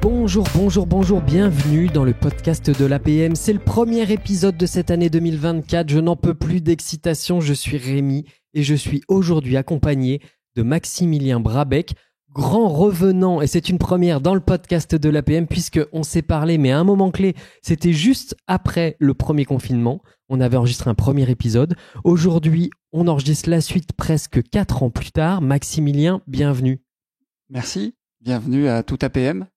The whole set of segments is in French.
Bonjour, bienvenue dans le podcast de l'APM. C'est le premier épisode de cette année 2024. Je n'en peux plus d'excitation. Je suis Rémi et je suis aujourd'hui accompagné de Maximilien Brabec, grand revenant. Et c'est une première dans le podcast de l'APM puisqu'on s'est parlé, mais à un moment clé, c'était juste après le premier confinement. On avait enregistré un premier épisode. Aujourd'hui, on enregistre la suite presque 4 ans plus tard. Maximilien, bienvenue. Merci, bienvenue à tout APM.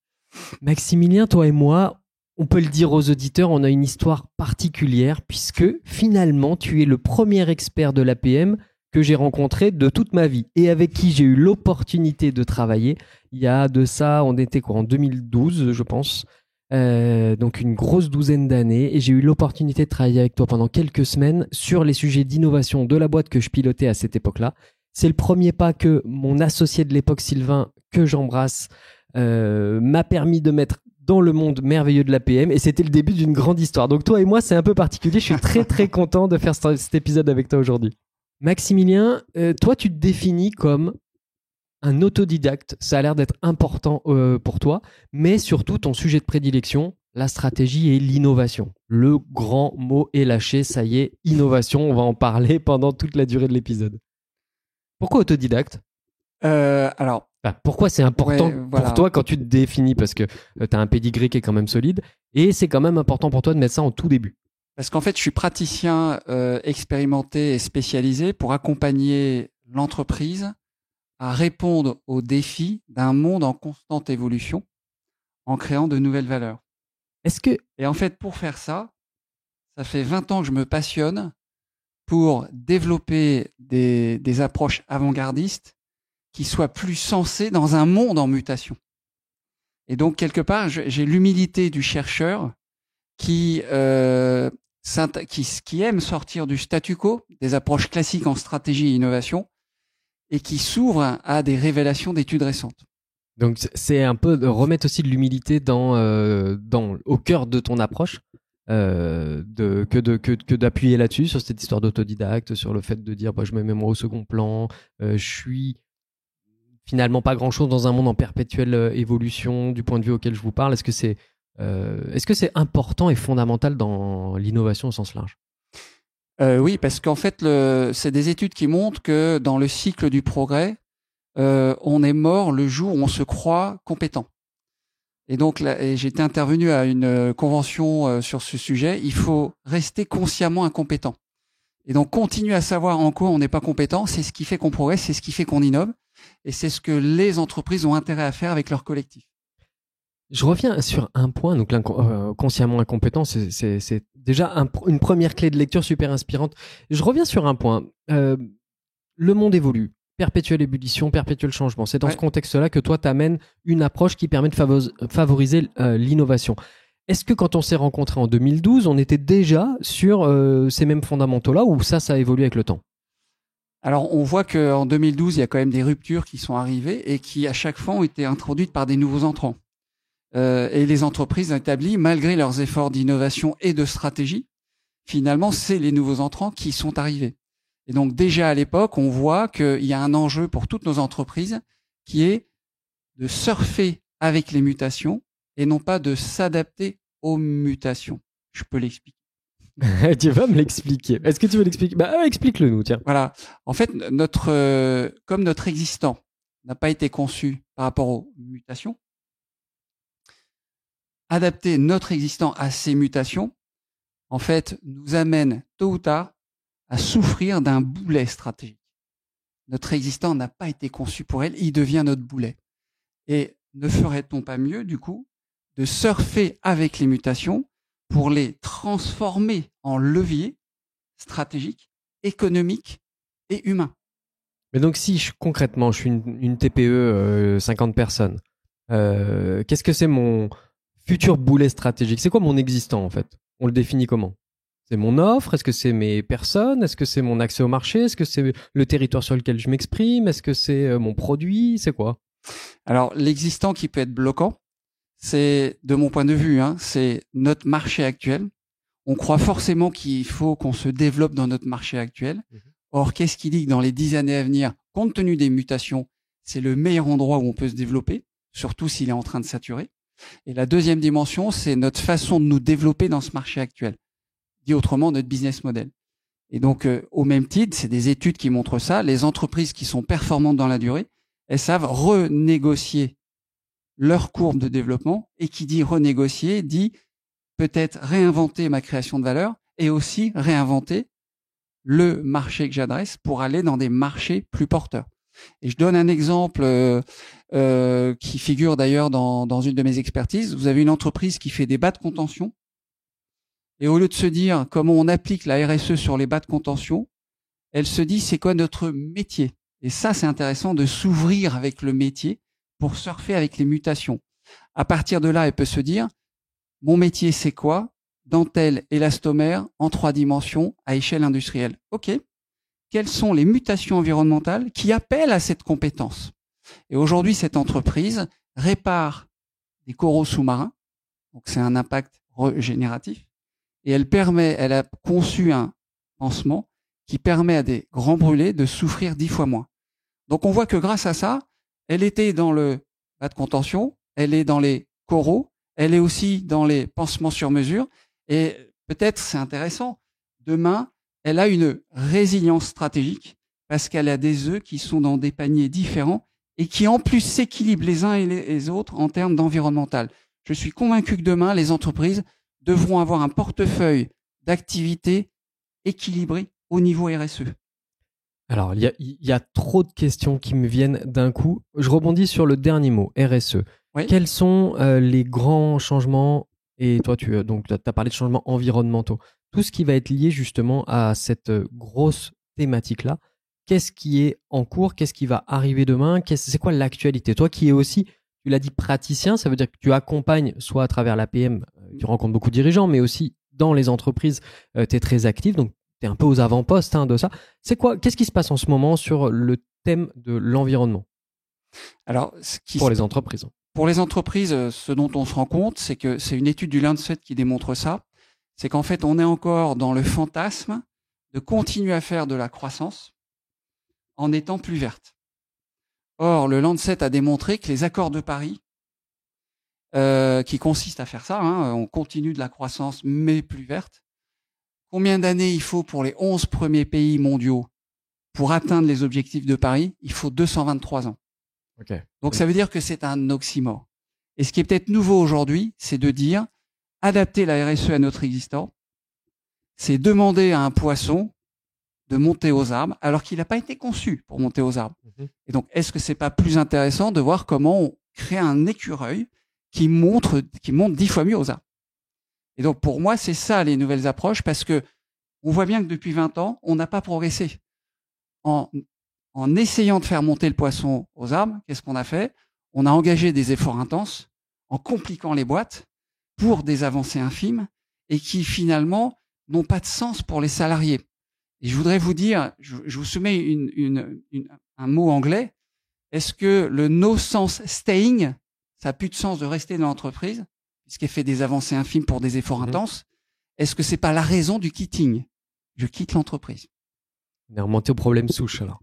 Maximilien, toi et moi, on peut le dire aux auditeurs, on a une histoire particulière puisque finalement, tu es le premier expert de l'APM que j'ai rencontré de toute ma vie et avec qui j'ai eu l'opportunité de travailler. Il y a de ça, on était en 2012, je pense, donc une grosse douzaine d'années, et j'ai eu l'opportunité de travailler avec toi pendant quelques semaines sur les sujets d'innovation de la boîte que je pilotais à cette époque-là. C'est le premier pas que mon associé de l'époque, Sylvain, que j'embrasse, m'a permis de mettre dans le monde merveilleux de l'APM, et c'était le début d'une grande histoire. Donc toi et moi, c'est un peu particulier. Je suis très très content de faire cet épisode avec toi aujourd'hui. Maximilien, toi tu te définis comme un autodidacte. Ça a l'air d'être important pour toi, mais surtout ton sujet de prédilection, la stratégie et l'innovation. Le grand mot est lâché, ça y est, innovation, on va en parler pendant toute la durée de l'épisode. Pourquoi autodidacte ? Pourquoi c'est important pour toi quand tu te définis ? Parce que tu as un pédigré qui est quand même solide et c'est quand même important pour toi de mettre ça en tout début. Parce qu'en fait, je suis praticien expérimenté et spécialisé pour accompagner l'entreprise à répondre aux défis d'un monde en constante évolution en créant de nouvelles valeurs. Et en fait, pour faire ça, ça fait 20 ans que je me passionne pour développer des approches avant-gardistes qui soient plus sensées dans un monde en mutation. Et donc, quelque part, j'ai l'humilité du chercheur qui aime sortir du statu quo, des approches classiques en stratégie et innovation, et qui s'ouvre à des révélations d'études récentes. Donc, c'est un peu de remettre aussi de l'humilité au cœur de ton approche, que d'appuyer là-dessus, sur cette histoire d'autodidacte, sur le fait de dire je me mets moi au second plan, je suis finalement pas grand-chose dans un monde en perpétuelle évolution du point de vue auquel je vous parle. Est-ce que c'est important et fondamental dans l'innovation au sens large ? Oui, parce qu'en fait, c'est des études qui montrent que dans le cycle du progrès, on est mort le jour où on se croit compétent. Et donc, j'étais intervenu à une convention sur ce sujet. Il faut rester consciemment incompétent. Et donc, continuer à savoir en quoi on n'est pas compétent, c'est ce qui fait qu'on progresse, c'est ce qui fait qu'on innove. Et c'est ce que les entreprises ont intérêt à faire avec leur collectif. Je reviens sur un point, donc consciemment incompétent, c'est déjà une première clé de lecture super inspirante. Je reviens sur un point. Le monde évolue, perpétuelle ébullition, perpétuel changement. C'est dans ce contexte-là que toi, t'amènes une approche qui permet de favoriser l'innovation. Est-ce que quand on s'est rencontrés en 2012, on était déjà sur ces mêmes fondamentaux-là, ou ça a évolué avec le temps ? Alors, on voit qu'en 2012, il y a quand même des ruptures qui sont arrivées et qui, à chaque fois, ont été introduites par des nouveaux entrants. Et les entreprises établies, malgré leurs efforts d'innovation et de stratégie, finalement, c'est les nouveaux entrants qui sont arrivés. Et donc, déjà à l'époque, on voit qu'il y a un enjeu pour toutes nos entreprises qui est de surfer avec les mutations et non pas de s'adapter aux mutations. Je peux l'expliquer. Tu vas me l'expliquer. Est-ce que tu veux l'expliquer ? Explique-le nous, tiens. Voilà. En fait, comme notre existant n'a pas été conçu par rapport aux mutations, adapter notre existant à ces mutations, en fait, nous amène tôt ou tard à souffrir d'un boulet stratégique. Notre existant n'a pas été conçu pour elle, il devient notre boulet. Et ne ferait-on pas mieux, du coup, de surfer avec les mutations pour les transformer en leviers stratégiques, économiques et humains ? Mais donc, si concrètement, je suis une TPE, 50 personnes, qu'est-ce que c'est mon futur boulet stratégique ? C'est quoi mon existant, en fait ? On le définit comment ? C'est mon offre ? Est-ce que c'est mes personnes ? Est-ce que c'est mon accès au marché ? Est-ce que c'est le territoire sur lequel je m'exprime ? Est-ce que c'est mon produit ? C'est quoi ? Alors, l'existant qui peut être bloquant, c'est, de mon point de vue, c'est notre marché actuel. On croit forcément qu'il faut qu'on se développe dans notre marché actuel. Or, qu'est-ce qui dit que dans les 10 années à venir, compte tenu des mutations, c'est le meilleur endroit où on peut se développer, surtout s'il est en train de saturer. Et la deuxième dimension, c'est notre façon de nous développer dans ce marché actuel. Dit autrement, notre business model. Et donc, au même titre, c'est des études qui montrent ça, les entreprises qui sont performantes dans la durée, elles savent renégocier leur courbe de développement, et qui dit renégocier, dit peut-être réinventer ma création de valeur et aussi réinventer le marché que j'adresse pour aller dans des marchés plus porteurs. Et je donne un exemple qui figure d'ailleurs dans une de mes expertises. Vous avez une entreprise qui fait des bas de contention, et au lieu de se dire comment on applique la RSE sur les bas de contention, elle se dit c'est quoi notre métier. Et ça, c'est intéressant de s'ouvrir avec le métier pour surfer avec les mutations. À partir de là, elle peut se dire mon métier, c'est quoi? Dentelle, élastomère, en 3 dimensions, à échelle industrielle. OK. Quelles sont les mutations environnementales qui appellent à cette compétence? Et aujourd'hui, cette entreprise répare des coraux sous-marins. Donc, c'est un impact régénératif. Et elle a conçu un pansement qui permet à des grands brûlés de souffrir 10 fois moins. Donc, on voit que grâce à ça, elle était dans le bas de contention, elle est dans les coraux, elle est aussi dans les pansements sur mesure. Et peut-être, c'est intéressant, demain, elle a une résilience stratégique parce qu'elle a des œufs qui sont dans des paniers différents et qui, en plus, s'équilibrent les uns et les autres en termes d'environnemental. Je suis convaincu que demain, les entreprises devront avoir un portefeuille d'activités équilibré au niveau RSE. Alors, il y a trop de questions qui me viennent d'un coup. Je rebondis sur le dernier mot, RSE. Oui. Quels sont les grands changements? Et toi, tu as parlé de changements environnementaux. Tout ce qui va être lié justement à cette grosse thématique-là. Qu'est-ce qui est en cours? Qu'est-ce qui va arriver demain? C'est quoi l'actualité? Toi qui es aussi, tu l'as dit, praticien, ça veut dire que tu accompagnes soit à travers l'APM, tu rencontres beaucoup de dirigeants, mais aussi dans les entreprises, tu es très actif, donc tu es un peu aux avant-postes de ça. Qu'est-ce qui se passe en ce moment sur le thème de l'environnement? Alors, pour les entreprises. Pour les entreprises, ce dont on se rend compte, c'est que c'est une étude du Lancet qui démontre ça, c'est qu'en fait, on est encore dans le fantasme de continuer à faire de la croissance en étant plus verte. Or, le Lancet a démontré que les accords de Paris, qui consistent à faire ça, on continue de la croissance mais plus verte. Combien d'années il faut pour les 11 premiers pays mondiaux pour atteindre les objectifs de Paris? Il faut 223 ans. Okay. Donc ça veut dire que c'est un oxymore. Et ce qui est peut-être nouveau aujourd'hui, c'est de dire adapter la RSE à notre existant, c'est demander à un poisson de monter aux arbres alors qu'il n'a pas été conçu pour monter aux arbres. Et donc, est-ce que c'est pas plus intéressant de voir comment on crée un écureuil qui monte 10 fois mieux aux arbres? Et donc, pour moi, c'est ça les nouvelles approches, parce que on voit bien que depuis 20 ans, on n'a pas progressé. En essayant de faire monter le poisson aux arbres, qu'est-ce qu'on a fait? On a engagé des efforts intenses en compliquant les boîtes pour des avancées infimes et qui finalement n'ont pas de sens pour les salariés. Et je voudrais vous dire, je vous soumets un mot anglais. Est-ce que le no sense staying, ça n'a plus de sens de rester dans l'entreprise, puisqu'elle fait des avancées infimes pour des efforts intenses? Est-ce que c'est pas la raison du quitting? Je quitte l'entreprise. On est remonté au problème souche alors.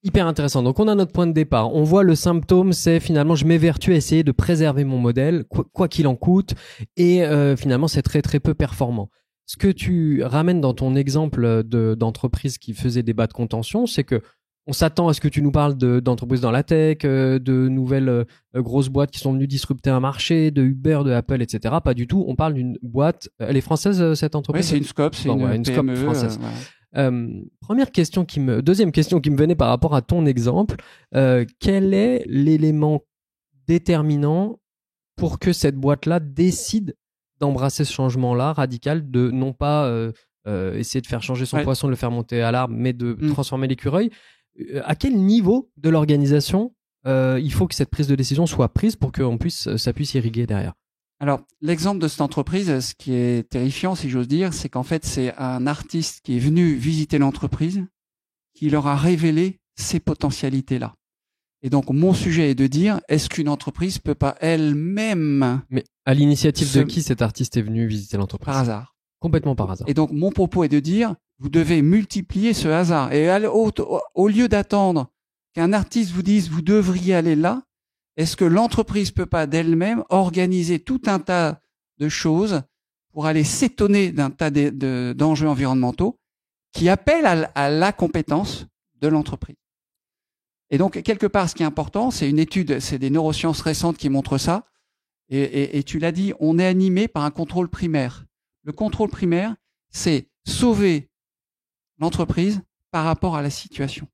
Hyper intéressant. Donc on a notre point de départ. On voit le symptôme, c'est finalement je m'évertue à essayer de préserver mon modèle, quoi qu'il en coûte, et finalement c'est très très peu performant. Ce que tu ramènes dans ton exemple d'entreprise qui faisait des bas de contention, c'est que on s'attend à ce que tu nous parles d'entreprises dans la tech, de nouvelles grosses boîtes qui sont venues disrupter un marché, de Uber, de Apple, etc. Pas du tout. On parle d'une boîte. Elle est française, cette entreprise? Oui, c'est une Scope, c'est une PME PME française. Voilà. Deuxième question qui me venait par rapport à ton exemple. Quel est l'élément déterminant pour que cette boîte-là décide d'embrasser ce changement-là radical, de non pas essayer de faire changer son poisson, de le faire monter à l'arbre, mais de transformer l'écureuil? À quel niveau de l'organisation il faut que cette prise de décision soit prise pour que ça puisse irriguer derrière? Alors, l'exemple de cette entreprise, ce qui est terrifiant, si j'ose dire, c'est qu'en fait, c'est un artiste qui est venu visiter l'entreprise qui leur a révélé ces potentialités-là. Et donc, mon sujet est de dire, est-ce qu'une entreprise peut pas elle-même... Mais à l'initiative de qui cet artiste est venu visiter l'entreprise? Par hasard. Complètement par hasard. Et donc, mon propos est de dire, vous devez multiplier ce hasard. Et au lieu d'attendre qu'un artiste vous dise, vous devriez aller là, est-ce que l'entreprise peut pas d'elle-même organiser tout un tas de choses pour aller s'étonner d'un tas d'enjeux environnementaux qui appellent à la compétence de l'entreprise. Et donc, quelque part, ce qui est important, c'est une étude, c'est des neurosciences récentes qui montrent ça. Et tu l'as dit, on est animé par un contrôle primaire. Le contrôle primaire, c'est sauver l'entreprise par rapport à la situation.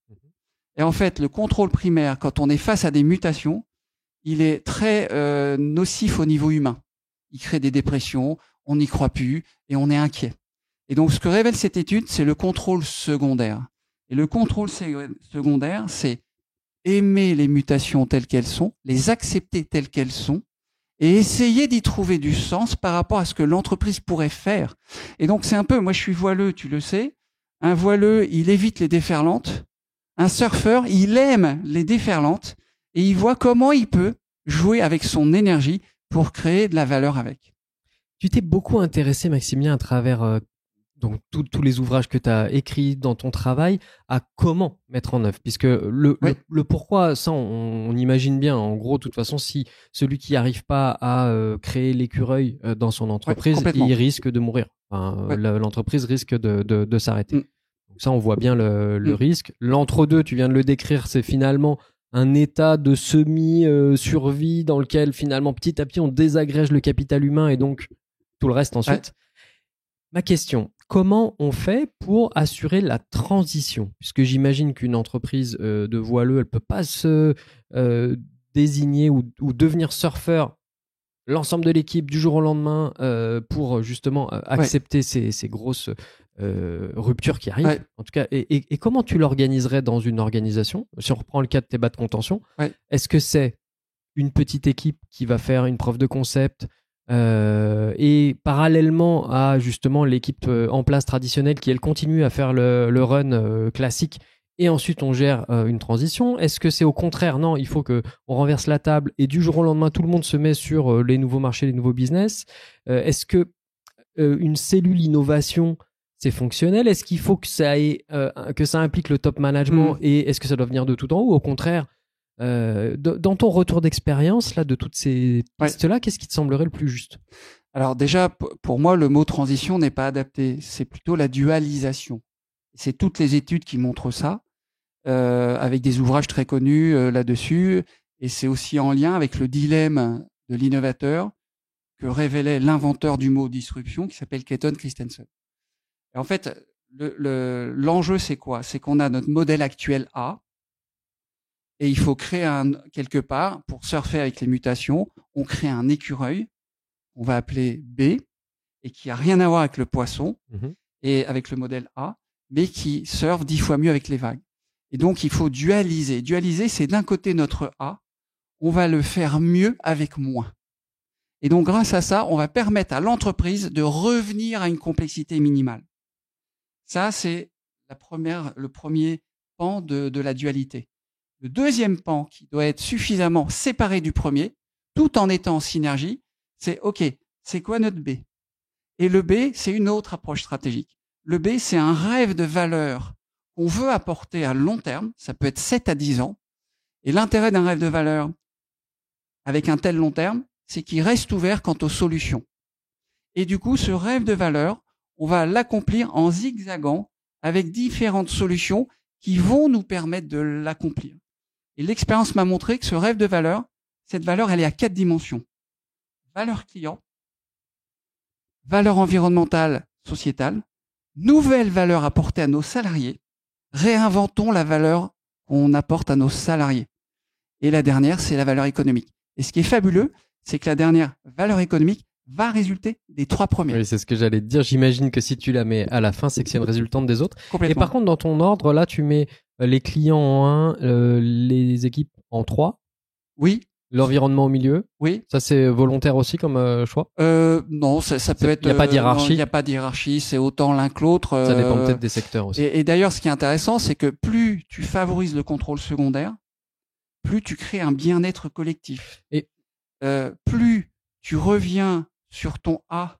Et en fait, le contrôle primaire, quand on est face à des mutations, il est très nocif au niveau humain. Il crée des dépressions, on n'y croit plus et on est inquiet. Et donc, ce que révèle cette étude, c'est le contrôle secondaire. Et le contrôle secondaire, c'est aimer les mutations telles qu'elles sont, les accepter telles qu'elles sont, et essayer d'y trouver du sens par rapport à ce que l'entreprise pourrait faire. Et donc, c'est un peu, moi je suis voileux, tu le sais, un voileux, il évite les déferlantes, un surfeur, il aime les déferlantes, et il voit comment il peut jouer avec son énergie pour créer de la valeur avec. Tu t'es beaucoup intéressé, Maximilien, à travers donc tous les ouvrages que tu as écrits dans ton travail, à comment mettre en œuvre. Puisque le pourquoi, ça, on imagine bien. En gros, de toute façon, si celui qui n'arrive pas à créer l'écureuil dans son entreprise, il risque de mourir. Enfin, l'entreprise risque de s'arrêter. Donc ça, on voit bien le risque. L'entre-deux, tu viens de le décrire, c'est finalement un état de semi-survie dans lequel, finalement, petit à petit, on désagrège le capital humain et donc tout le reste ensuite. Ma question, comment on fait pour assurer la transition? Puisque j'imagine qu'une entreprise de voileux, elle peut pas se désigner ou devenir surfeur l'ensemble de l'équipe du jour au lendemain pour justement accepter ces grosses ruptures qui arrivent. En tout cas, et comment tu l'organiserais dans une organisation? Si on reprend le cas de tes bas de contention, est-ce que c'est une petite équipe qui va faire une preuve de concept et parallèlement à justement l'équipe en place traditionnelle qui elle continue à faire le run classique et ensuite on gère une transition? Est-ce que c'est au contraire, non, il faut que on renverse la table et du jour au lendemain tout le monde se met sur les nouveaux marchés, les nouveaux business? Est-ce que une cellule innovation c'est fonctionnel? Est-ce qu'il faut que ça implique le top management et est-ce que ça doit venir de tout en haut? Au contraire, dans ton retour d'expérience là, de toutes ces pistes-là, qu'est-ce qui te semblerait le plus juste? Alors déjà, pour moi, le mot transition n'est pas adapté. C'est plutôt la dualisation. C'est toutes les études qui montrent ça, avec des ouvrages très connus là-dessus. Et c'est aussi en lien avec le dilemme de l'innovateur que révélait l'inventeur du mot disruption, qui s'appelle Clayton Christensen. Et en fait, l'enjeu, c'est quoi? C'est qu'on a notre modèle actuel A, et il faut créer quelque part, pour surfer avec les mutations, on crée un écureuil, on va appeler B, et qui a rien à voir avec le poisson, et avec le modèle A, mais qui surfe 10 fois mieux avec les vagues. Et donc, il faut dualiser. Dualiser, c'est d'un côté notre A, on va le faire mieux avec moins. Et donc, grâce à ça, on va permettre à l'entreprise de revenir à une complexité minimale. Ça, c'est le premier pan de la dualité. Le deuxième pan, qui doit être suffisamment séparé du premier, tout en étant en synergie, c'est OK, c'est quoi notre B? Et le B, c'est une autre approche stratégique. Le B, c'est un rêve de valeur qu'on veut apporter à long terme, ça peut être 7 à 10 ans. Et l'intérêt d'un rêve de valeur avec un tel long terme, c'est qu'il reste ouvert quant aux solutions. Et du coup, ce rêve de valeur, on va l'accomplir en zigzagant avec différentes solutions qui vont nous permettre de l'accomplir. Et l'expérience m'a montré que ce rêve de valeur, cette valeur, elle est à 4 dimensions. Valeur client, valeur environnementale, sociétale, nouvelle valeur apportée à nos salariés, réinventons la valeur qu'on apporte à nos salariés. Et la dernière, c'est la valeur économique. Et ce qui est fabuleux, c'est que la dernière valeur économique va résulter des 3 premières. Oui, c'est ce que j'allais te dire. J'imagine que si tu la mets à la fin, c'est que c'est une résultante des autres. Et par contre, dans ton ordre, là, tu mets les clients en 1, les équipes en 3. Oui. L'environnement au milieu. Oui. Ça, c'est volontaire aussi comme choix? Non, ça peut être... Il n'y a pas d'hiérarchie. Il n'y a pas d'hiérarchie, c'est autant l'un que l'autre. Ça dépend peut-être des secteurs aussi. Et d'ailleurs, ce qui est intéressant, c'est que plus tu favorises le contrôle secondaire, plus tu crées un bien-être collectif. Et plus tu reviens sur ton A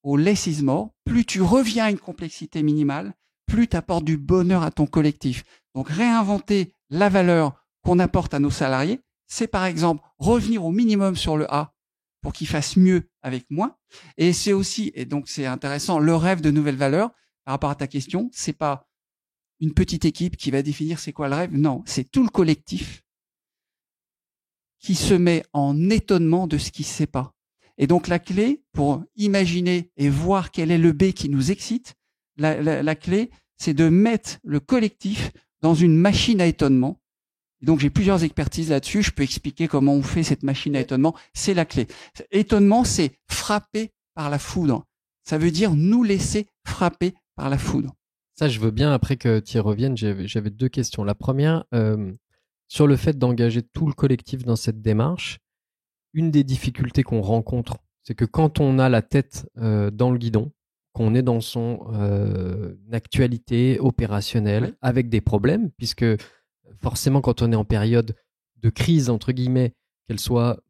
au less is more, plus tu reviens à une complexité minimale, plus tu apportes du bonheur à ton collectif. Donc réinventer la valeur qu'on apporte à nos salariés, c'est par exemple revenir au minimum sur le A pour qu'il fasse mieux avec moi. Et c'est aussi, et donc c'est intéressant, le rêve de nouvelles valeurs par rapport à ta question. C'est pas une petite équipe qui va définir c'est quoi le rêve. Non, c'est tout le collectif qui se met en étonnement de ce qu'il ne sait pas. Et donc la clé pour imaginer et voir quel est le B qui nous excite, la clé, c'est de mettre le collectif dans une machine à étonnement. Et donc j'ai plusieurs expertises là-dessus. Je peux expliquer comment on fait cette machine à étonnement. C'est la clé. Étonnement, c'est frapper par la foudre. Ça veut dire nous laisser frapper par la foudre. Ça, je veux bien, après que tu y reviennes, j'avais 2 questions. La première, sur le fait d'engager tout le collectif dans cette démarche, une des difficultés qu'on rencontre, c'est que quand on a la tête dans le guidon, qu'on est dans son actualité opérationnelle, Oui. avec des problèmes, puisque forcément, quand on est en période de crise, entre guillemets, qu'elle soit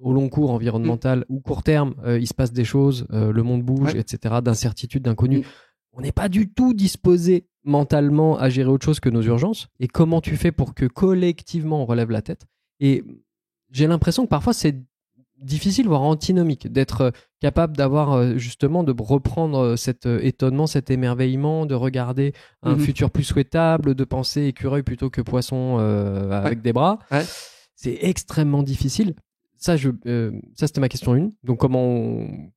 au long cours environnementale ou court terme, il se passe des choses, le monde bouge, Ouais. etc., d'incertitude, d'inconnu. On n'est pas du tout disposé mentalement à gérer autre chose que nos urgences. Et comment tu fais pour que collectivement on relève la tête? Et j'ai l'impression que parfois c'est difficile, voire antinomique, d'être capable d'avoir justement, de reprendre cet étonnement, cet émerveillement, de regarder un futur plus souhaitable, de penser écureuil plutôt que poisson avec des bras. Ouais. C'est extrêmement difficile. Ça, c'était ma question 1. Donc,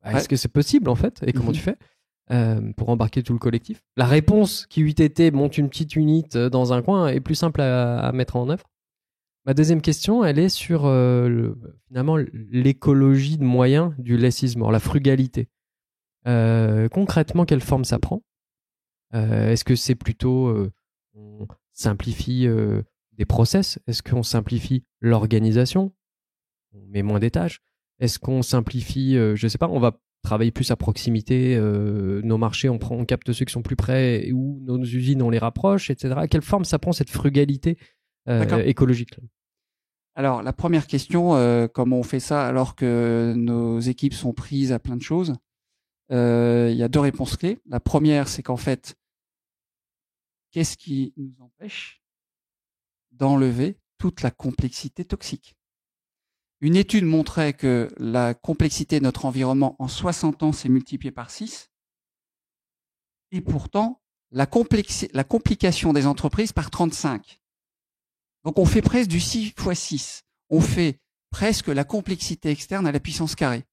est-ce que c'est possible en fait? Et comment tu fais pour embarquer tout le collectif? La réponse qui eût été monte une petite unité dans un coin est plus simple à mettre en œuvre. Ma deuxième question, elle est sur finalement l'écologie de moyens du less is more, la frugalité. Concrètement, quelle forme ça prend? Est-ce que c'est plutôt on simplifie des process? Est-ce qu'on simplifie l'organisation? On met moins d'étages? Est-ce qu'on simplifie, je sais pas, on va travailler plus à proximité, nos marchés, on capte ceux qui sont plus près, ou nos usines, on les rapproche, etc. Quelle forme ça prend, cette frugalité écologique? Alors, la première question, comment on fait ça alors que nos équipes sont prises à plein de choses? Il y a 2 réponses clés. La première, c'est qu'en fait, qu'est-ce qui nous empêche d'enlever toute la complexité toxique? Une étude montrait que la complexité de notre environnement en 60 ans s'est multipliée par 6. Et pourtant, la complication des entreprises par 35. Donc on fait presque du 6 x 6. On fait presque la complexité externe à la puissance carrée.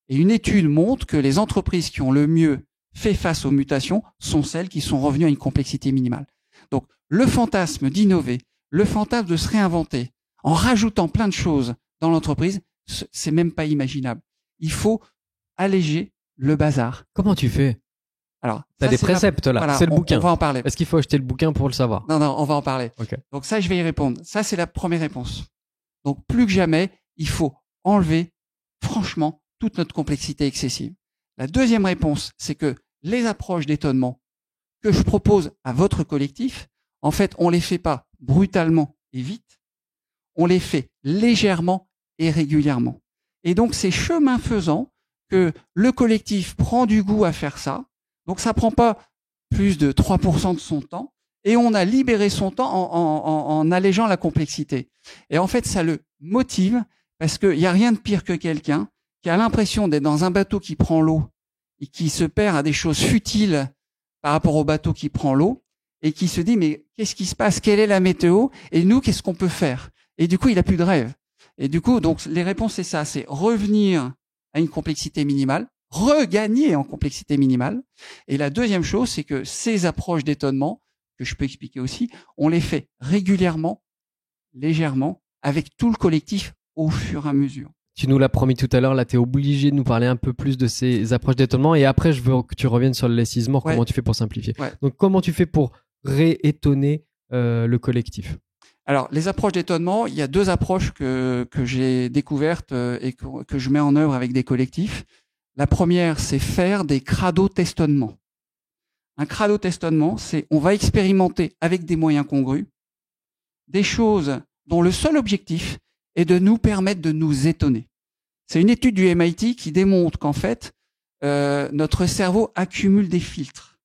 Et une étude montre que les entreprises qui ont le mieux fait face aux mutations sont celles qui sont revenues à une complexité minimale. Donc le fantasme d'innover, le fantasme de se réinventer, en rajoutant plein de choses dans l'entreprise, c'est même pas imaginable. Il faut alléger le bazar. Comment tu fais? Alors, t'as des préceptes là, voilà, c'est le bouquin. On va en parler. Est-ce qu'il faut acheter le bouquin pour le savoir? Non, on va en parler. Okay. Donc ça, je vais y répondre. Ça, c'est la première réponse. Donc plus que jamais, il faut enlever, franchement, toute notre complexité excessive. La deuxième réponse, c'est que les approches d'étonnement que je propose à votre collectif, en fait, on les fait pas brutalement et vite, on les fait légèrement et régulièrement. Et donc, c'est chemin faisant que le collectif prend du goût à faire ça. Donc, ça prend pas plus de 3% de son temps et on a libéré son temps en allégeant la complexité. Et en fait, ça le motive parce qu'il n'y a rien de pire que quelqu'un qui a l'impression d'être dans un bateau qui prend l'eau et qui se perd à des choses futiles par rapport au bateau qui prend l'eau et qui se dit mais qu'est-ce qui se passe? Quelle est la météo? Et nous, qu'est-ce qu'on peut faire? Et du coup, il a plus de rêve. Et du coup, donc les réponses, c'est ça, c'est revenir à une complexité minimale, regagner en complexité minimale. Et la deuxième chose, c'est que ces approches d'étonnement, que je peux expliquer aussi, on les fait régulièrement, légèrement, avec tout le collectif au fur et à mesure. Tu nous l'as promis tout à l'heure, là, tu es obligé de nous parler un peu plus de ces approches d'étonnement. Et après, je veux que tu reviennes sur le less is more, comment tu fais pour simplifier. Ouais. Donc, comment tu fais pour réétonner le collectif? Alors, les approches d'étonnement, il y a 2 approches que j'ai découvertes et que je mets en œuvre avec des collectifs. La première, c'est faire des crado-testonnements. Un crado-testonnement, c'est on va expérimenter avec des moyens congrus des choses dont le seul objectif est de nous permettre de nous étonner. C'est une étude du MIT qui démontre qu'en fait, notre cerveau accumule des filtres.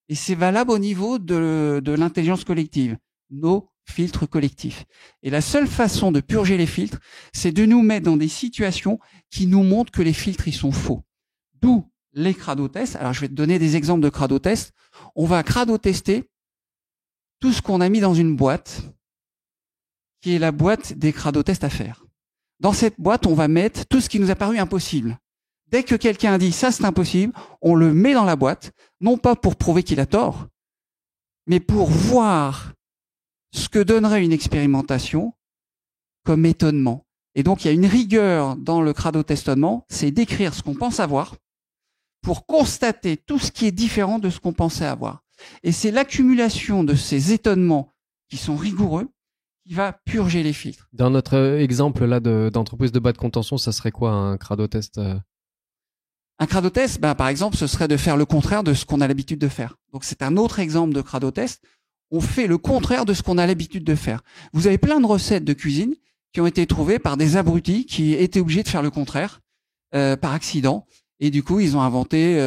Et c'est valable au niveau de l'intelligence collective. Nos filtres collectifs. Et la seule façon de purger les filtres, c'est de nous mettre dans des situations qui nous montrent que les filtres, ils sont faux. D'où les crado-tests. Alors, je vais te donner des exemples de crado-tests. On va crado-tester tout ce qu'on a mis dans une boîte, qui est la boîte des crado-tests à faire. Dans cette boîte, on va mettre tout ce qui nous a paru impossible. Dès que quelqu'un dit « ça, c'est impossible », on le met dans la boîte, non pas pour prouver qu'il a tort, mais pour voir ce que donnerait une expérimentation comme étonnement. Et donc, il y a une rigueur dans le crado-testonnement, c'est d'écrire ce qu'on pense avoir pour constater tout ce qui est différent de ce qu'on pensait avoir. Et c'est l'accumulation de ces étonnements qui sont rigoureux qui va purger les filtres. Dans notre exemple là d'entreprise de bas de contention, ça serait quoi un crado-test Un crado-test, par exemple, ce serait de faire le contraire de ce qu'on a l'habitude de faire. Donc, c'est un autre exemple de crado-test. On fait le contraire de ce qu'on a l'habitude de faire. Vous avez plein de recettes de cuisine qui ont été trouvées par des abrutis qui étaient obligés de faire le contraire par accident. Et du coup, ils ont inventé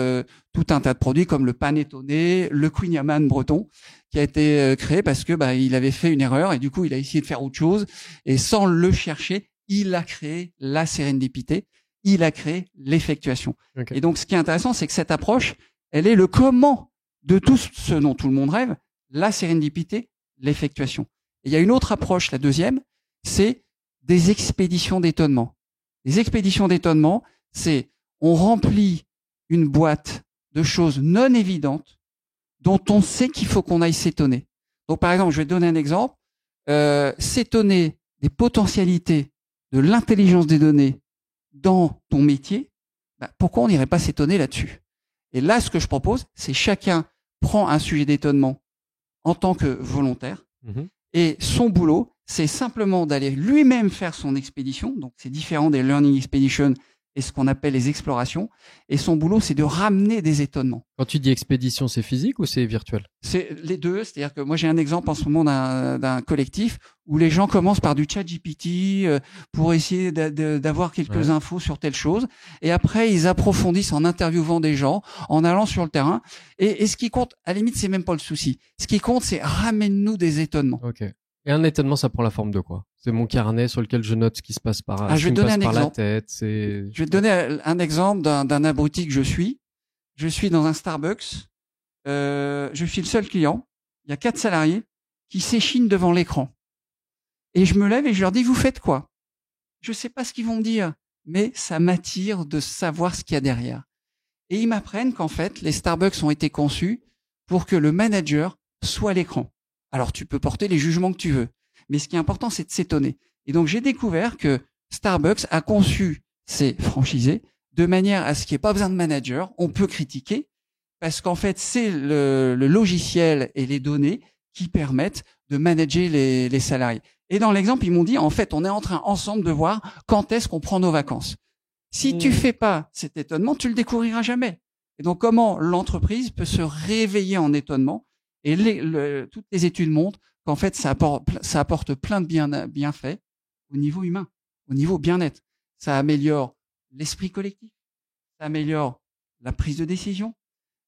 tout un tas de produits comme le panettone, le Queen Yaman breton, qui a été créé parce que il avait fait une erreur et du coup, il a essayé de faire autre chose. Et sans le chercher, il a créé la sérendipité, il a créé l'effectuation. Okay. Et donc, ce qui est intéressant, c'est que cette approche, elle est le comment de tout ce dont tout le monde rêve, la sérendipité, l'effectuation. Et il y a une autre approche, la deuxième, c'est des expéditions d'étonnement. Les expéditions d'étonnement, c'est on remplit une boîte de choses non évidentes dont on sait qu'il faut qu'on aille s'étonner. Donc, par exemple, je vais te donner un exemple. S'étonner des potentialités de l'intelligence des données dans ton métier, pourquoi on n'irait pas s'étonner là-dessus? Et là, ce que je propose, c'est chacun prend un sujet d'étonnement en tant que volontaire et son boulot, c'est simplement d'aller lui-même faire son expédition. Donc, c'est différent des learning expeditions et ce qu'on appelle les explorations. Et son boulot, c'est de ramener des étonnements. Quand tu dis expédition, c'est physique ou c'est virtuel? C'est les deux. C'est-à-dire que moi, j'ai un exemple en ce moment d'un collectif où les gens commencent par du ChatGPT pour essayer d'avoir quelques infos sur telle chose. Et après, ils approfondissent en interviewant des gens, en allant sur le terrain. Et ce qui compte, à la limite, c'est même pas le souci. Ce qui compte, c'est ramène-nous des étonnements. Ok. Et un étonnement, ça prend la forme de quoi? C'est mon carnet sur lequel je note ce qui se passe par je vais te donner un exemple. La tête. Je vais te donner un exemple d'un abruti que je suis. Je suis dans un Starbucks. Je suis le seul client. Il y a 4 salariés qui s'échinent devant l'écran. Et je me lève et je leur dis, vous faites quoi? Je sais pas ce qu'ils vont me dire, mais ça m'attire de savoir ce qu'il y a derrière. Et ils m'apprennent qu'en fait, les Starbucks ont été conçus pour que le manager soit l'écran. Alors, tu peux porter les jugements que tu veux. Mais ce qui est important, c'est de s'étonner. Et donc, j'ai découvert que Starbucks a conçu ses franchisés de manière à ce qu'il n'y ait pas besoin de manager. On peut critiquer parce qu'en fait, c'est le logiciel et les données qui permettent de manager les salariés. Et dans l'exemple, ils m'ont dit, en fait, on est en train ensemble de voir quand est-ce qu'on prend nos vacances. Si tu fais pas cet étonnement, tu le découvriras jamais. Et donc, comment l'entreprise peut se réveiller en étonnement? Et toutes les études montrent qu'en fait, ça apporte plein de bienfaits au niveau humain, au niveau bien-être. Ça améliore l'esprit collectif, ça améliore la prise de décision,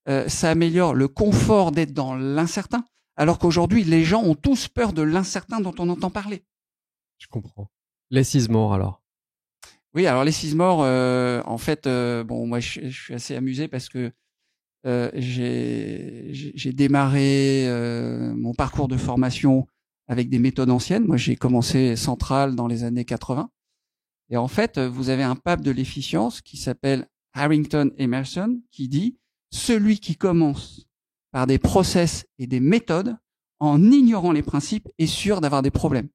ça améliore le confort d'être dans l'incertain, alors qu'aujourd'hui, les gens ont tous peur de l'incertain dont on entend parler. Je comprends. Les Sismore, alors? Oui, alors les Sismore, en fait, moi, je suis assez amusé parce que j'ai démarré mon parcours de formation avec des méthodes anciennes. Moi, j'ai commencé Central dans les années 80. Et en fait, vous avez un pape de l'efficience qui s'appelle Harrington Emerson qui dit « Celui qui commence par des process et des méthodes en ignorant les principes est sûr d'avoir des problèmes.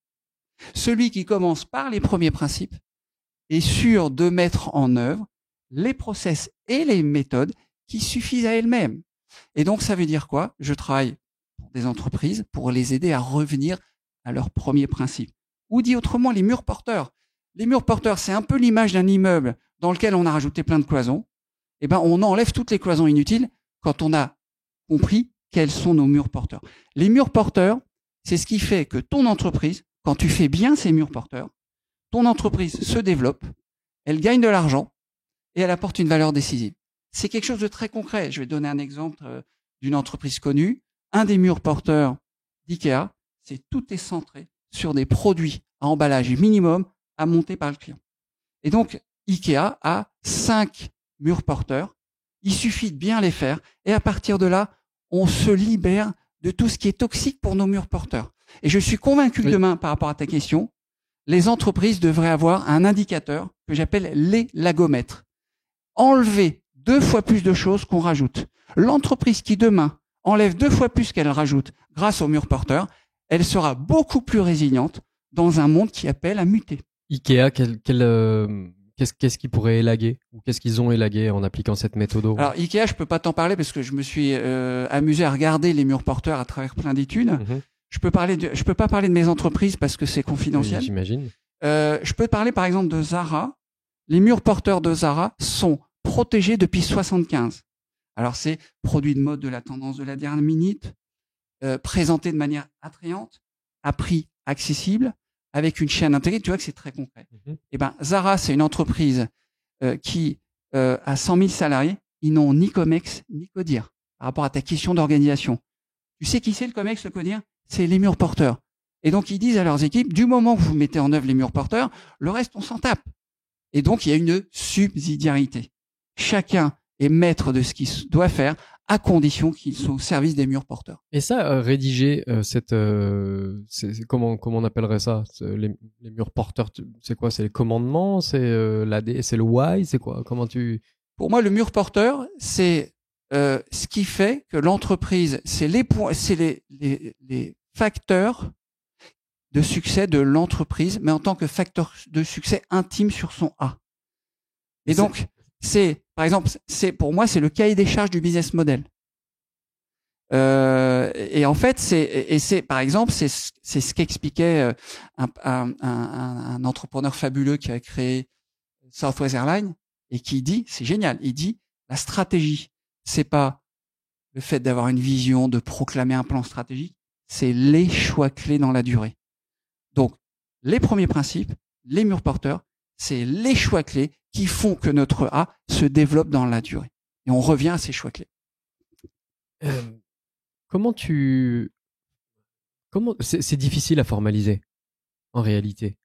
Celui qui commence par les premiers principes est sûr de mettre en œuvre les process et les méthodes qui suffisent à elles-mêmes. » Et donc, ça veut dire quoi? Je travaille pour des entreprises pour les aider à revenir à leurs premiers principes. Ou dit autrement, les murs porteurs. Les murs porteurs, c'est un peu l'image d'un immeuble dans lequel on a rajouté plein de cloisons. Eh ben, on enlève toutes les cloisons inutiles quand on a compris quels sont nos murs porteurs. Les murs porteurs, c'est ce qui fait que ton entreprise, quand tu fais bien ces murs porteurs, ton entreprise se développe, elle gagne de l'argent et elle apporte une valeur décisive. C'est quelque chose de très concret. Je vais donner un exemple d'une entreprise connue. Un des murs porteurs d'IKEA, tout est centré sur des produits à emballage minimum à monter par le client. Et donc, Ikea a 5 murs porteurs. Il suffit de bien les faire. Et à partir de là, on se libère de tout ce qui est toxique pour nos murs porteurs. Et je suis convaincu que demain, par rapport à ta question, les entreprises devraient avoir un indicateur que j'appelle l'élagomètre. Enlever 2 fois plus de choses qu'on rajoute. L'entreprise qui demain enlève 2 fois plus qu'elle rajoute grâce aux murs porteurs, elle sera beaucoup plus résiliente dans un monde qui appelle à muter. Ikea, qu'est-ce qu'ils pourraient élaguer ou qu'est-ce qu'ils ont élagué en appliquant cette méthode? Alors Ikea, je peux pas t'en parler parce que je me suis amusé à regarder les murs porteurs à travers plein d'études. Mm-hmm. Je peux pas parler de mes entreprises parce que c'est confidentiel. Oui, j'imagine. Je peux te parler par exemple de Zara. Les murs porteurs de Zara sont protégés depuis 75. Alors c'est produits de mode de la tendance de la dernière minute, présentés de manière attrayante, à prix accessible, avec une chaîne intégrée. Tu vois que c'est très concret. Mm-hmm. Eh ben Zara, c'est une entreprise qui a 100 000 salariés. Ils n'ont ni Comex ni Codir par rapport à ta question d'organisation. Tu sais qui c'est le Comex, le Codir? C'est les murs porteurs. Et donc, ils disent à leurs équipes, du moment que vous mettez en œuvre les murs porteurs, le reste, on s'en tape. Et donc, il y a une subsidiarité. Chacun est maître de ce qu'il doit faire, à condition qu'il soit au service des murs porteurs. Et ça, rédiger comment on appellerait ça? Les murs porteurs, c'est quoi? C'est les commandements? C'est c'est le why? C'est quoi? Pour moi, le mur porteur, c'est ce qui fait que l'entreprise, c'est les facteurs de succès de l'entreprise, mais en tant que facteur de succès intime sur son A. Et donc, par exemple, pour moi, c'est le cahier des charges du business model. Et en fait, par exemple, c'est ce qu'expliquait un entrepreneur fabuleux qui a créé Southwest Airlines et qui dit, c'est génial, il dit, la stratégie, c'est pas le fait d'avoir une vision, de proclamer un plan stratégique, c'est les choix clés dans la durée. Donc, les premiers principes, les murs porteurs, c'est les choix clés qui font que notre A se développe dans la durée. Et on revient à ces choix clés. C'est difficile à formaliser, en réalité.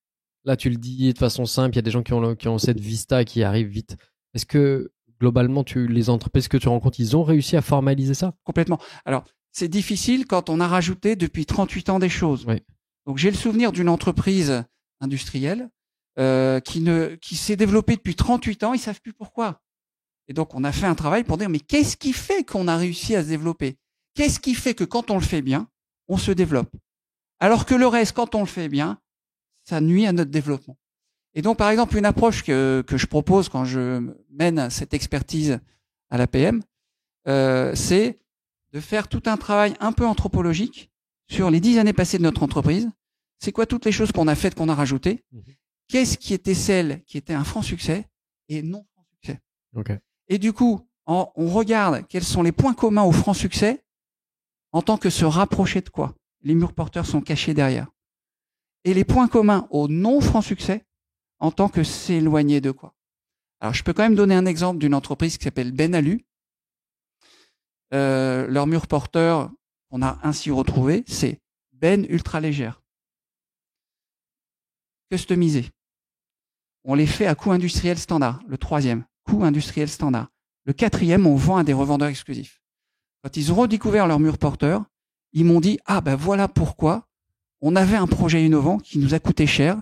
Là, tu le dis de façon simple, il y a des gens qui ont cette vista qui arrivent vite. Est-ce que, globalement, les entreprises que tu rencontres, ils ont réussi à formaliser ça? Complètement. Alors, c'est difficile quand on a rajouté depuis 38 ans des choses. Oui. Donc, j'ai le souvenir d'une entreprise industrielle qui s'est développée depuis 38 ans, ils savent plus pourquoi. Et donc, on a fait un travail pour dire, mais qu'est-ce qui fait qu'on a réussi à se développer? Qu'est-ce qui fait que quand on le fait bien, on se développe? Alors que le reste, quand on le fait bien, ça nuit à notre développement. Et donc, par exemple, une approche que je propose quand je mène cette expertise à l'APM, c'est de faire tout un travail un peu anthropologique sur les 10 années passées de notre entreprise. C'est quoi toutes les choses qu'on a faites, qu'on a rajoutées? Qu'est-ce qui était celle qui était un franc succès et non franc succès? Okay. Et du coup, on regarde quels sont les points communs au franc succès en tant que se rapprocher de quoi? Les murs porteurs sont cachés derrière. Et les points communs au non franc succès en tant que s'éloigner de quoi? Alors, je peux quand même donner un exemple d'une entreprise qui s'appelle Benalu. Leur mur porteur, on a ainsi retrouvé, c'est Ben ultra légère. Customisé. On les fait à coût industriel standard. Le 3e, coût industriel standard. Le 4e, on vend à des revendeurs exclusifs. Quand ils ont redécouvert leur mur porteur, ils m'ont dit, ah ben voilà pourquoi on avait un projet innovant qui nous a coûté cher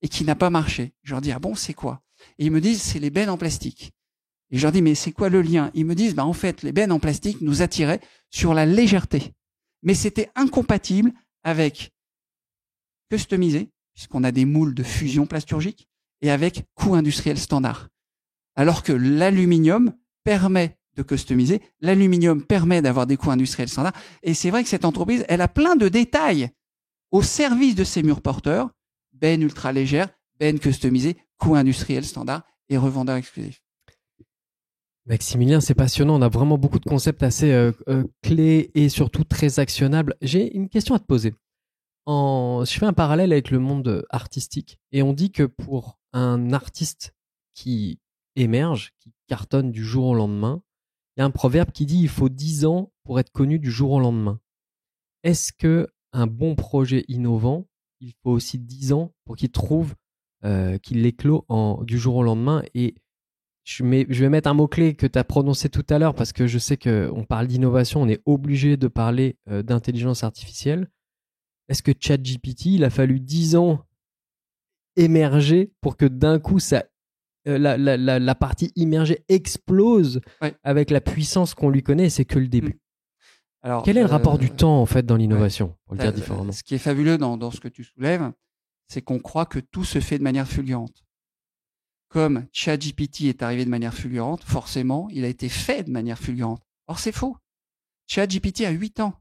et qui n'a pas marché. Je leur dis, ah bon, c'est quoi? Et ils me disent, c'est les bennes en plastique. Et je leur dis, mais c'est quoi le lien? Ils me disent, en fait, les bennes en plastique nous attiraient sur la légèreté. Mais c'était incompatible avec customisé, puisqu'on a des moules de fusion plasturgique, et avec coût industriel standard. Alors que l'aluminium permet de customiser, l'aluminium permet d'avoir des coûts industriels standards, et c'est vrai que cette entreprise, elle a plein de détails au service de ses murs porteurs, bennes ultra légères, bennes customisées, coût industriel standard et revendeur exclusif. Maximilien, c'est passionnant. On a vraiment beaucoup de concepts assez clés et surtout très actionnables. J'ai une question à te poser. Je fais un parallèle avec le monde artistique et on dit que pour un artiste qui émerge, qui cartonne du jour au lendemain, il y a un proverbe qui dit il faut 10 ans pour être connu du jour au lendemain. Est-ce que un bon projet innovant, il faut aussi 10 ans pour qu'il l'éclot du jour au lendemain. Et je vais mettre un mot-clé que tu as prononcé tout à l'heure parce que je sais qu'on parle d'innovation, on est obligé de parler d'intelligence artificielle. Est-ce que ChatGPT, il a fallu 10 ans émerger pour que d'un coup, la partie immergée explose avec la puissance qu'on lui connaît, et c'est que le début. Alors, quel est le rapport du temps en fait dans l'innovation, pour le dire différemment? Ce qui est fabuleux dans ce que tu soulèves, c'est qu'on croit que tout se fait de manière fulgurante. Comme ChatGPT est arrivé de manière fulgurante, forcément, il a été fait de manière fulgurante. Or, c'est faux. ChatGPT a 8 ans.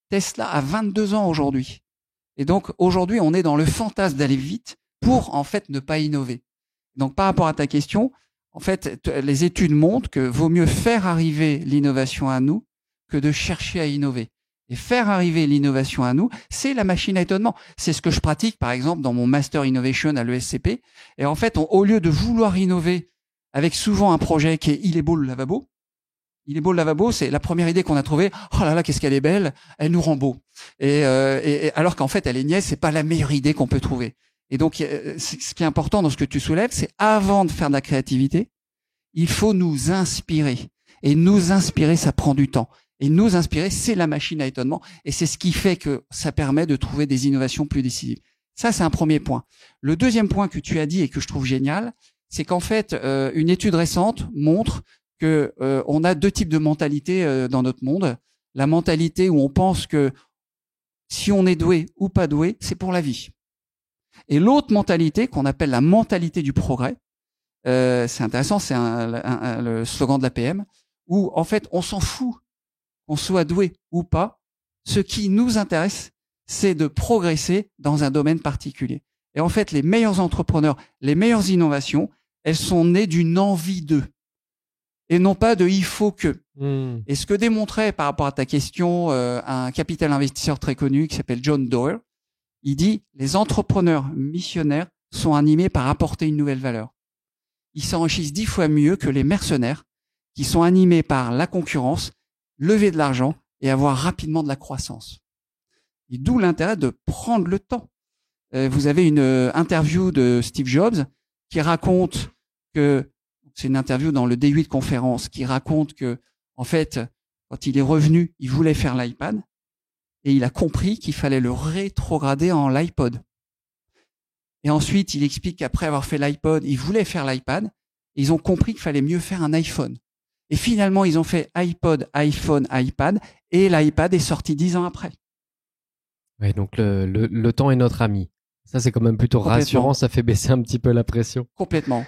Tesla a 22 ans aujourd'hui. Et donc, aujourd'hui, on est dans le fantasme d'aller vite pour, en fait, ne pas innover. Donc, par rapport à ta question, en fait, les études montrent que vaut mieux faire arriver l'innovation à nous que de chercher à innover. Et faire arriver l'innovation à nous, c'est la machine à étonnement. C'est ce que je pratique, par exemple, dans mon Master Innovation à l'ESCP. Et en fait, au lieu de vouloir innover avec souvent un projet qui est « il est beau le lavabo », il est beau le lavabo, c'est la première idée qu'on a trouvée. Oh là là, qu'est-ce qu'elle est belle, elle nous rend beau. Et alors qu'en fait, elle est niaise, c'est pas la meilleure idée qu'on peut trouver. Et donc, ce qui est important dans ce que tu soulèves, c'est avant de faire de la créativité, il faut nous inspirer. Et nous inspirer, ça prend du temps. Et nous inspirer, c'est la machine à étonnement. Et c'est ce qui fait que ça permet de trouver des innovations plus décisives. Ça, c'est un premier point. Le deuxième point que tu as dit et que je trouve génial, c'est qu'en fait, une étude récente montre que on a deux types de mentalité dans notre monde. La mentalité où on pense que si on est doué ou pas doué, c'est pour la vie. Et l'autre mentalité qu'on appelle la mentalité du progrès, c'est intéressant, c'est le slogan de l'APM, où en fait on s'en fout qu'on soit doué ou pas. Ce qui nous intéresse, c'est de progresser dans un domaine particulier. Et en fait, les meilleurs entrepreneurs, les meilleures innovations, elles sont nées d'une envie d'eux. Et non pas de « il faut que ». Et ce que démontrait par rapport à ta question un capital investisseur très connu qui s'appelle John Doerr, il dit « les entrepreneurs missionnaires sont animés par apporter une nouvelle valeur. Ils s'enrichissent 10 fois mieux que les mercenaires qui sont animés par la concurrence, lever de l'argent et avoir rapidement de la croissance. » Et d'où l'intérêt de prendre le temps. Vous avez une interview de Steve Jobs qui raconte que, c'est une interview dans le D8 conférence, qui raconte que, en fait, quand il est revenu, il voulait faire l'iPad et il a compris qu'il fallait le rétrograder en l'iPod. Et ensuite, il explique qu'après avoir fait l'iPod, il voulait faire l'iPad et ils ont compris qu'il fallait mieux faire un iPhone. Et finalement, ils ont fait iPod, iPhone, iPad et l'iPad est sorti 10 ans après. Ouais, donc le temps est notre ami. Ça, c'est quand même plutôt rassurant, ça fait baisser un petit peu la pression. Complètement.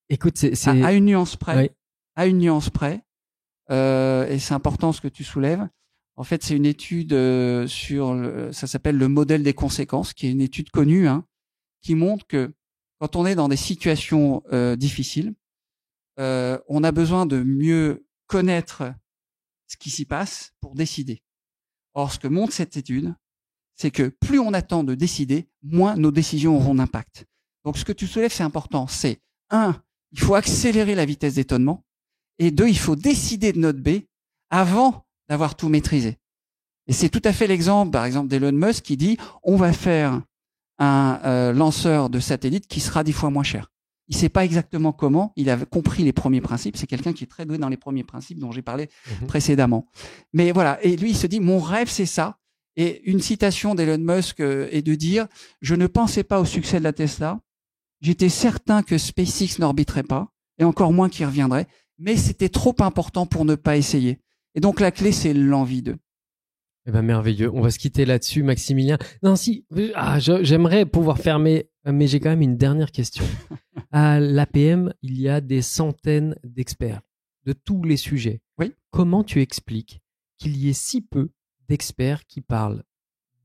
Écoute, c'est... À une nuance près. Oui. À une nuance près. Et c'est important ce que tu soulèves. En fait, c'est une étude ça s'appelle le modèle des conséquences, qui est une étude connue, qui montre que quand on est dans des situations difficiles, on a besoin de mieux connaître ce qui s'y passe pour décider. Or, ce que montre cette étude, c'est que plus on attend de décider, moins nos décisions auront d'impact. Donc, ce que tu soulèves, c'est important. C'est 1, il faut accélérer la vitesse d'étonnement. Et 2, il faut décider de notre B avant d'avoir tout maîtrisé. Et c'est tout à fait l'exemple, par exemple, d'Elon Musk qui dit on va faire un lanceur de satellite qui sera 10 fois moins cher. Il sait pas exactement comment, il a compris les premiers principes. C'est quelqu'un qui est très doué dans les premiers principes dont j'ai parlé précédemment. Mais voilà, et lui, il se dit mon rêve, c'est ça. Et une citation d'Elon Musk est de dire je ne pensais pas au succès de la Tesla. J'étais certain que SpaceX n'orbiterait pas, et encore moins qu'il reviendrait, mais c'était trop important pour ne pas essayer. Et donc la clé, c'est l'envie d'eux. Eh ben merveilleux. On va se quitter là-dessus, Maximilien. Non, si, j'aimerais pouvoir fermer, mais j'ai quand même une dernière question. À l'APM, il y a des centaines d'experts de tous les sujets. Oui. Comment tu expliques qu'il y ait si peu d'experts qui parlent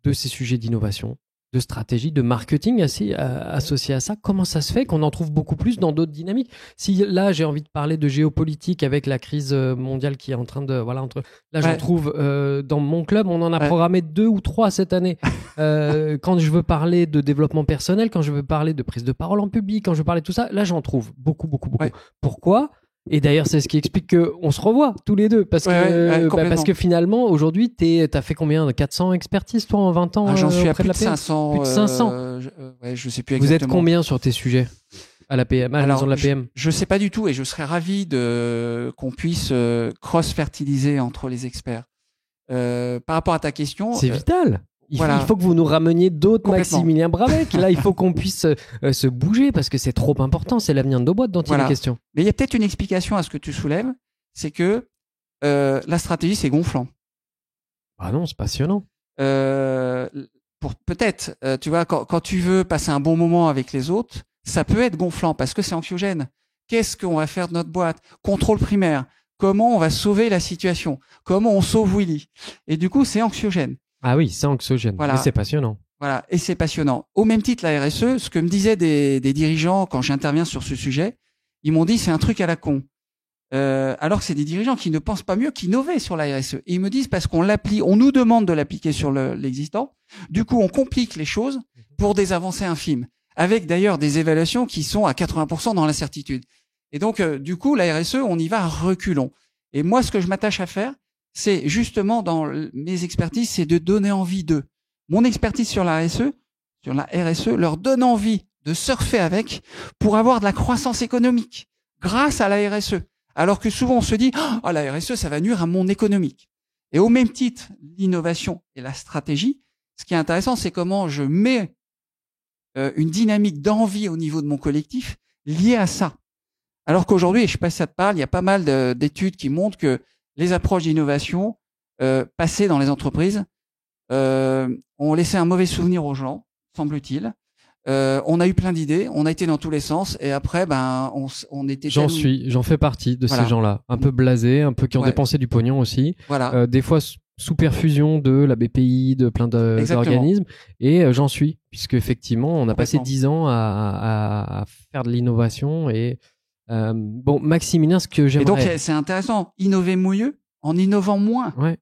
de ces sujets d'innovation, de stratégie, de marketing associé à ça? Comment ça se fait qu'on en trouve beaucoup plus dans d'autres dynamiques? Si là, j'ai envie de parler de géopolitique avec la crise mondiale qui est en train de... Là, j'en trouve dans mon club, on en a programmé 2 ou 3 cette année. Quand je veux parler de développement personnel, quand je veux parler de prise de parole en public, quand je veux parler de tout ça, là, j'en trouve beaucoup. Ouais. Pourquoi? Et d'ailleurs, c'est ce qui explique qu'on se revoit tous les deux. Parce que finalement, aujourd'hui, t'as fait combien? 400 expertises, toi, en 20 ans? J'en suis à plus de 500. Plus de 500. Je sais plus exactement. Vous êtes combien sur tes sujets à la PM, à la maison de la PM? Je sais pas du tout, et je serais ravi qu'on puisse cross-fertiliser entre les experts. Par rapport à ta question. C'est vital. Il faut que vous nous rameniez d'autres Maximilien Brabec. Là, il faut qu'on puisse se bouger parce que c'est trop important. C'est l'avenir de nos boîtes dont il est question. Mais il y a peut-être une explication à ce que tu soulèves. C'est que la stratégie, c'est gonflant. Ah non, c'est passionnant. Peut-être, tu vois, quand tu veux passer un bon moment avec les autres, ça peut être gonflant parce que c'est anxiogène. Qu'est-ce qu'on va faire de notre boîte? Contrôle primaire. Comment on va sauver la situation? Comment on sauve Willy? Et du coup, c'est anxiogène. Ah oui, c'est anxiogène, mais c'est passionnant. Voilà, et c'est passionnant. Au même titre, la RSE, ce que me disaient des dirigeants quand j'interviens sur ce sujet, ils m'ont dit c'est un truc à la con. Alors que c'est des dirigeants qui ne pensent pas mieux qu'innover sur la RSE. Et ils me disent parce qu'on nous demande de l'appliquer sur l'existant. Du coup, on complique les choses pour des avancées infimes, avec d'ailleurs des évaluations qui sont à 80% dans l'incertitude. Et donc, du coup, la RSE, on y va à reculons. Et moi, ce que je m'attache à faire, c'est justement dans mes expertises, c'est de donner envie d'eux. Mon expertise sur la RSE, leur donne envie de surfer avec pour avoir de la croissance économique grâce à la RSE. Alors que souvent on se dit, la RSE, ça va nuire à mon économique. Et au même titre, l'innovation et la stratégie, ce qui est intéressant, c'est comment je mets une dynamique d'envie au niveau de mon collectif liée à ça. Alors qu'aujourd'hui, et je sais pas si ça te parle, il y a pas mal d'études qui montrent que les approches d'innovation passées dans les entreprises ont laissé un mauvais souvenir aux gens, semble-t-il. On a eu plein d'idées, on a été dans tous les sens, et après, on était. J'en fais partie de ces gens-là, un peu blasés, un peu qui ont dépensé du pognon aussi. Voilà. Des fois sous perfusion de la BPI, de plein d'organismes, et j'en suis, puisque effectivement, on a passé 10 ans à faire de l'innovation et bon, Maximilien, ce que j'aimerais. Et donc, c'est intéressant. Innover mieux en innovant moins. Ouais.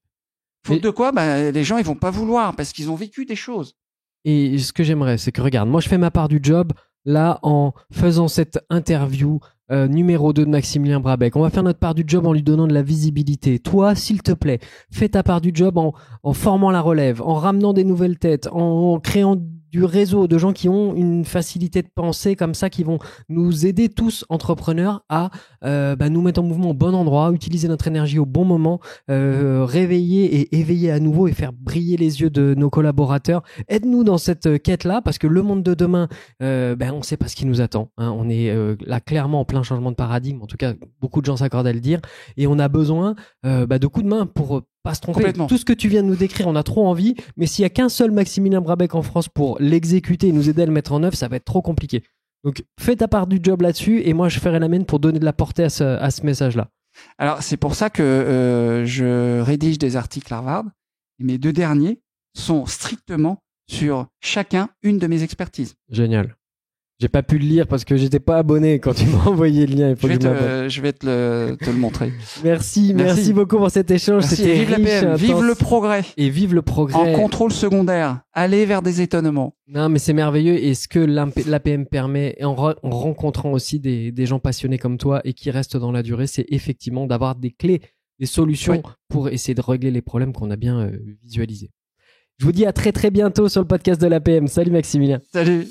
Faute de quoi, les gens, ils vont pas vouloir parce qu'ils ont vécu des choses. Et ce que j'aimerais, c'est que, regarde, moi, je fais ma part du job, là, en faisant cette interview numéro 2 de Maximilien Brabec. On va faire notre part du job en lui donnant de la visibilité. Toi, s'il te plaît, fais ta part du job en formant la relève, en ramenant des nouvelles têtes, en créant du réseau de gens qui ont une facilité de penser comme ça, qui vont nous aider tous, entrepreneurs, à nous mettre en mouvement au bon endroit, utiliser notre énergie au bon moment, réveiller et éveiller à nouveau et faire briller les yeux de nos collaborateurs. Aide-nous dans cette quête-là, parce que le monde de demain, on ne sait pas ce qui nous attend. Hein. On est là clairement en plein changement de paradigme, en tout cas, beaucoup de gens s'accordent à le dire, et on a besoin de coups de main pour pas se tromper. Tout ce que tu viens de nous décrire, on a trop envie, mais s'il y a qu'un seul Maximilien Brabec en France pour l'exécuter et nous aider à le mettre en œuvre, ça va être trop compliqué. Donc fais ta part du job là-dessus et moi je ferai la mienne pour donner de la portée à ce message-là. Alors c'est pour ça que je rédige des articles Harvard. Mes 2 derniers sont strictement sur chacun une de mes expertises. Génial. J'ai pas pu le lire parce que j'étais pas abonné quand tu m'as envoyé le lien. Il faut je vais te le montrer. Merci beaucoup pour cet échange. C'était vive riche, la PM, vive le progrès. Et vive le progrès. En contrôle secondaire, aller vers des étonnements. Non, mais c'est merveilleux. Et ce que l'APM permet, en rencontrant aussi des gens passionnés comme toi et qui restent dans la durée, c'est effectivement d'avoir des clés, des solutions pour essayer de régler les problèmes qu'on a bien visualisés. Je vous dis à très très bientôt sur le podcast de l'APM. Salut Maximilien. Salut.